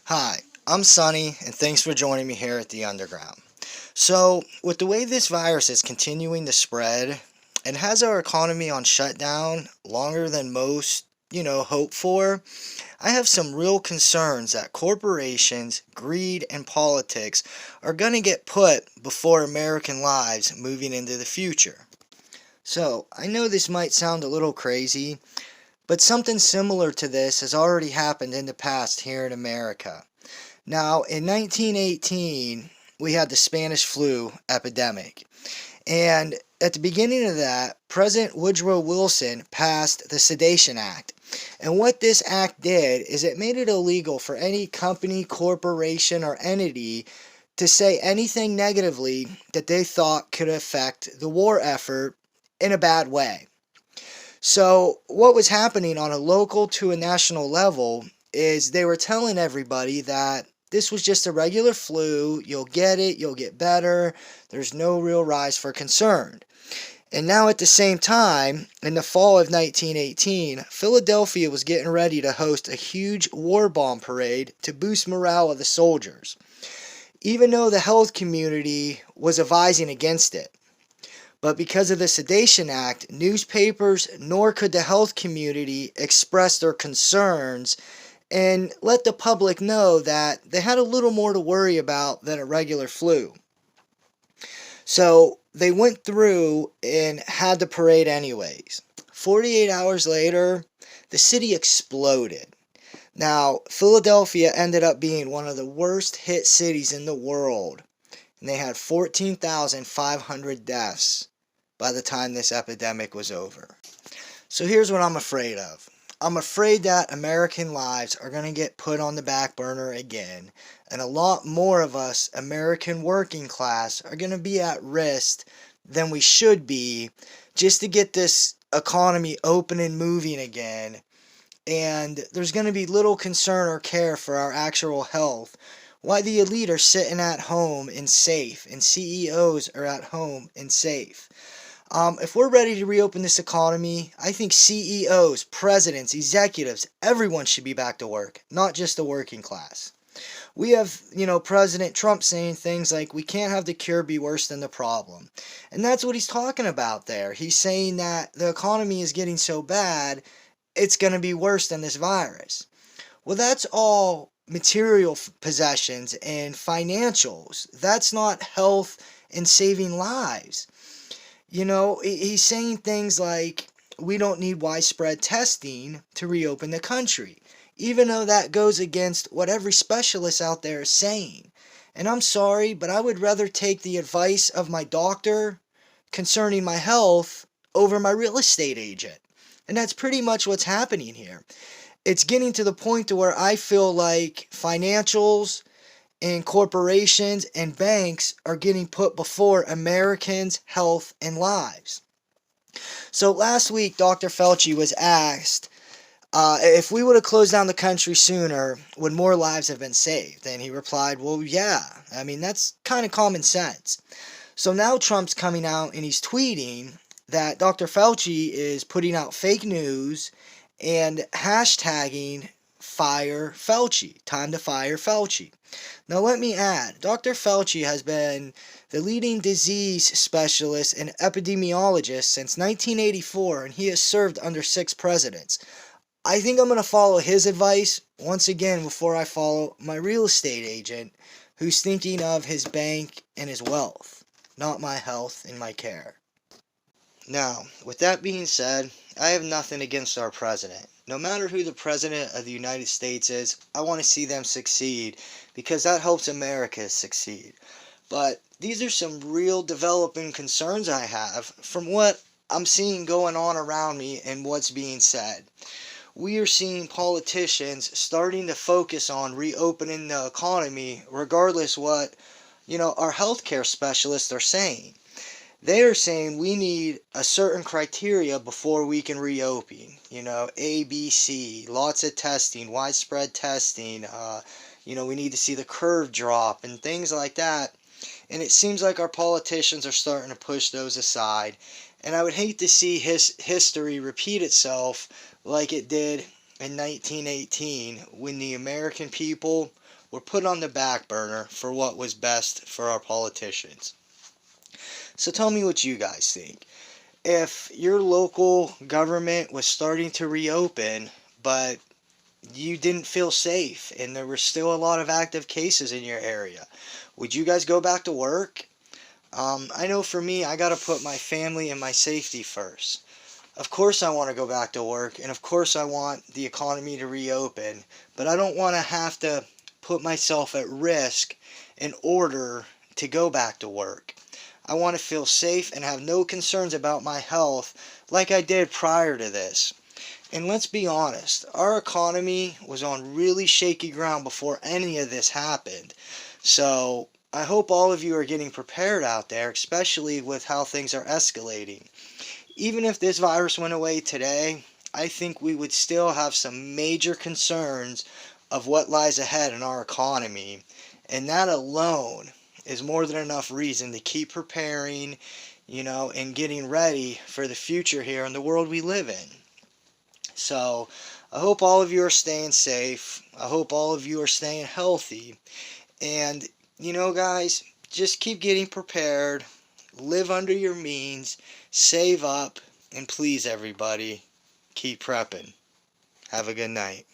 Hi, I'm Sunny, and thanks for joining me here at the Underground. So, with the way this virus is continuing to spread and has our economy on shutdown longer than most, hope for, I have some real concerns that corporations, greed, and politics are going to get put before American lives moving into the future. So, I know this might sound a little crazy, but something similar to this has already happened in the past here in America. Now, in 1918, we had the Spanish flu epidemic. And at the beginning of that, President Woodrow Wilson passed the Sedation Act. And what this act did is it made it illegal for any company, corporation, or entity to say anything negatively that they thought could affect the war effort in a bad way. So, what was happening on a local to a national level is they were telling everybody that this was just a regular flu, you'll get it, you'll get better, there's no real rise for concern. And now, at the same time, in the fall of 1918, Philadelphia was getting ready to host a huge war bomb parade to boost morale of the soldiers, even though the health community was advising against it. But because of the Sedation Act, newspapers nor could the health community express their concerns and let the public know that they had a little more to worry about than a regular flu. So they went through and had the parade anyways. 48 hours later, the city exploded. Now, Philadelphia ended up being one of the worst hit cities in the world, and they had 14,500 deaths by the time this epidemic was over. So here's what I'm afraid of. I'm afraid that American lives are going to get put on the back burner again, and a lot more of us, American working class, are going to be at risk than we should be just to get this economy open and moving again. And there's going to be little concern or care for our actual health. Why the elite are sitting at home and safe, and CEOs are at home and safe. If we're ready to reopen this economy, I think CEOs, presidents, executives, everyone should be back to work, not just the working class. We have, President Trump saying things like, we can't have the cure be worse than the problem. And that's what he's talking about there. He's saying that the economy is getting so bad, it's going to be worse than this virus. Well, that's all material possessions and financials. That's not health and saving lives. He's saying things like, we don't need widespread testing to reopen the country, even though that goes against what every specialist out there is saying. And I'm sorry, but I would rather take the advice of my doctor concerning my health over my real estate agent. And that's pretty much what's happening here. It's getting to the point to where I feel like financials and corporations and banks are getting put before Americans' health and lives. So last week, Dr. Fauci was asked if we would have closed down the country sooner, would more lives have been saved? And he replied, well, yeah. I mean, that's kind of common sense. So now Trump's coming out and he's tweeting that Dr. Fauci is putting out fake news and hashtagging fire Fauci, time to fire Fauci. Now, let me add, Dr. Fauci has been the leading disease specialist and epidemiologist since 1984, and he has served under 6 presidents. I think I'm going to follow his advice once again before I follow my real estate agent, who's thinking of his bank and his wealth, not my health and my care. Now, with that being said, I have nothing against our president. No matter who the president of the United States is, I want to see them succeed because that helps America succeed. But these are some real developing concerns I have from what I'm seeing going on around me and what's being said. We are seeing politicians starting to focus on reopening the economy regardless what, our healthcare specialists are saying. They are saying we need a certain criteria before we can reopen. A, B, C, lots of testing, widespread testing. We need to see the curve drop and things like that. And it seems like our politicians are starting to push those aside. And I would hate to see history repeat itself like it did in 1918 when the American people were put on the back burner for what was best for our politicians. So tell me what you guys think. If your local government was starting to reopen, but you didn't feel safe and there were still a lot of active cases in your area, would you guys go back to work? I know for me, I got to put my family and my safety first. Of course, I want to go back to work, and of course, I want the economy to reopen, but I don't want to have to put myself at risk in order to go back to work. I want to feel safe and have no concerns about my health like I did prior to this. And let's be honest, our economy was on really shaky ground before any of this happened. So I hope all of you are getting prepared out there, especially with how things are escalating. Even if this virus went away today, I think we would still have some major concerns of what lies ahead in our economy. And that alone is more than enough reason to keep preparing, and getting ready for the future here in the world we live in. So I hope all of you are staying safe. I hope all of you are staying healthy. And, guys, just keep getting prepared. Live under your means. Save up. And please, everybody, keep prepping. Have a good night.